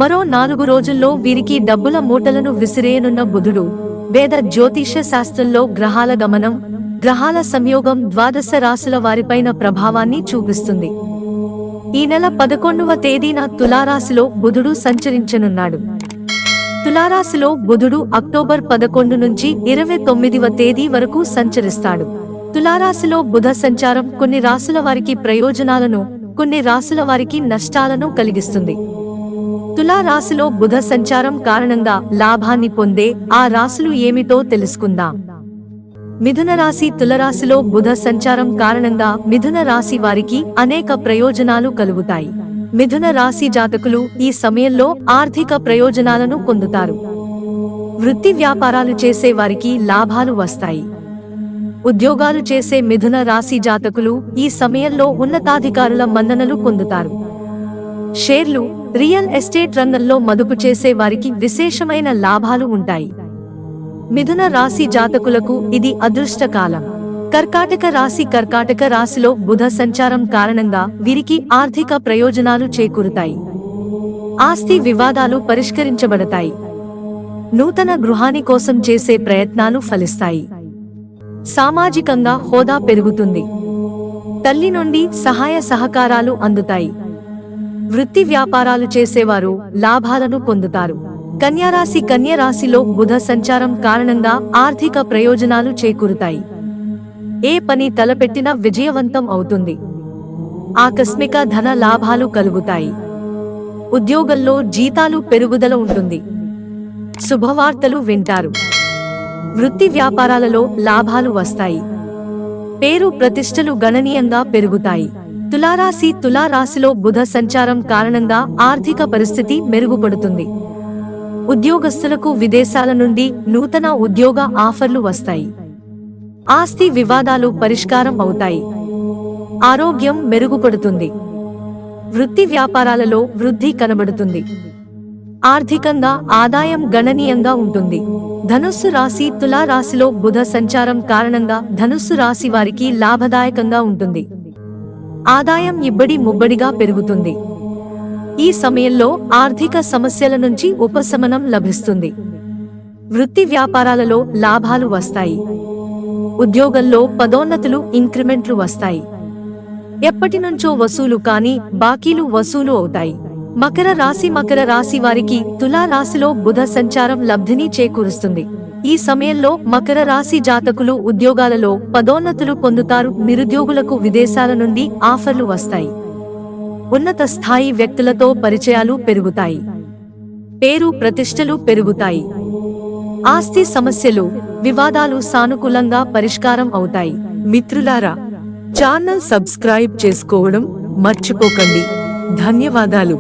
మరో 4 రోజుల్లో వీరికి డబ్బుల మూటలను విసిరేయనున్న బుధుడు వేద జ్యోతిష శాస్త్రంలో గ్రహాల గమనం, గ్రహాల సంయోగం ద్వాదశ రాశుల వారిపైన ప్రభావాన్ని చూపిస్తుంది. ఈ నెల 11వ తేదీన తులారాశిలో బుధుడు సంచరించనున్నాడు. తులారాశిలో బుధుడు అక్టోబర్ 11 నుంచి 29వ తేదీ వరకు సంచరిస్తాడు. తులారాశిలో బుధ సంచారం కొన్ని రాశుల వారికి ప్రయోజనాలను, కొన్ని రాశుల వారికి నష్టాలను కలిగిస్తుంది. తులారాశిలో బుధ సంచారం కారణంగా లాభాన్ని పొందే ఆ రాశులు ఏమిటో తెలుసుకుందాం. మిథున రాశి. తులరాశిలో బుధ సంచారం కారణంగా మిథున రాశి వారికి అనేక ప్రయోజనాలు కలుగుతాయి. మిథున రాశి జాతకులు ఈ సమయంలో ఆర్థిక ప్రయోజనాలను పొందుతారు. వృత్తి వ్యాపారాలు చేసే వారికి లాభాలు వస్తాయి. ఉద్యోగాలు చేసే మిథున రాశి జాతకులు ఈ సమయంలో ఉన్నతాధికారుల మన్ననలు పొందుతారు. షేర్లు, రియల్ ఎస్టేట్ రంగంలో మదుపు చేసే వారికి విశేషమైన లాభాలు ఉంటాయి. మిథున రాశి జాతకులకు ఇది అదృష్టకాలం. కర్కాటక రాశి. కర్కాటక రాశిలో బుధ సంచారం కారణంగా వీరికి ఆర్థిక ప్రయోజనాలు చేకూరుతాయి. ఆస్తి వివాదాలు పరిష్కరించబడతాయి. నూతన గృహాని కోసం చేసే ప్రయత్నాలు ఫలిస్తాయి. సామాజికంగా హోదా పెరుగుతుంది. తల్లి నుండి సహాయ సహకారాలు అందుతాయి. వృత్తి వ్యాపారాలు చేసేవారు లాభాలను పొందుతారు. కన్యారాశి. కన్యరాశిలో బుధ సంచారం కారణంగా ఆర్థిక ప్రయోజనాలు చేకూరుతాయి. ఏ పని తలపెట్టినా విజయవంతం అవుతుంది. ఆకస్మిక ధన లాభాలు కలుగుతాయి. ఉద్యోగంలో జీతాలు పెరుగుదల ఉంటుంది. శుభవార్తలు వింటారు. వృత్తి వ్యాపారాలలో లాభాలు వస్తాయి. పేరు ప్రతిష్టలు గణనీయంగా పెరుగుతాయి. తులారాశి. తులారాశిలో బుధ సంచారం కారణంగా ఆర్థిక పరిస్థితి మెరుగుపడుతుంది. ఉద్యోగస్తులకు విదేశాల నుండి నూతన ఉద్యోగ ఆఫర్లు వస్తాయి. ఆస్తి వివాదాలు పరిష్కారం అవుతాయి. ఆరోగ్యం మెరుగుపడుతుంది. వృత్తి వ్యాపారాలలో వృద్ధి కనబడుతుంది. ఆర్థికంగా ఆదాయం గణనీయంగా ఉంటుంది. ధనుస్సు రాశి. తులారాశిలో బుధ సంచారం కారణంగా ధనుస్సు రాశి వారికి లాభదాయకంగా ఉంటుంది. ఆదాయం ఇబ్బడి ముబ్బడిగా పెరుగుతుంది. ఈ సమయంలో ఆర్థిక సమస్యల నుంచి ఉపశమనం లభిస్తుంది. వృత్తి వ్యాపారాలలో లాభాలు వస్తాయి. ఉద్యోగంలో పదోన్నతులు, ఇంక్రిమెంట్లు వస్తాయి. ఎప్పటినుంచో వసూలు కాని బాకీలు వసూలు అవుతాయి. మకర రాశి. మకర రాశి వారికి తులారాశిలో బుధ సంచారం లబ్ధిని చేకూరుస్తుంది. ఈ సమయంలో మకర రాశి జాతకులు ఉద్యోగాలలో పదోన్నతులు పొందుతారు. నిరుద్యోగులకు విదేశాల నుండి ఆఫర్లు వస్తాయి. ఉన్నత స్థాయి వ్యక్తులతో పరిచయాలు పెరుగుతాయి. పేరు ప్రతిష్టలు పెరుగుతాయి. ఆస్తి సమస్యలు, వివాదాలు సానుకూలంగా పరిష్కారం అవుతాయి. మిత్రులారా, ఛానల్ సబ్స్క్రైబ్ చేసుకోవడం మర్చిపోకండి. ధన్యవాదాలు.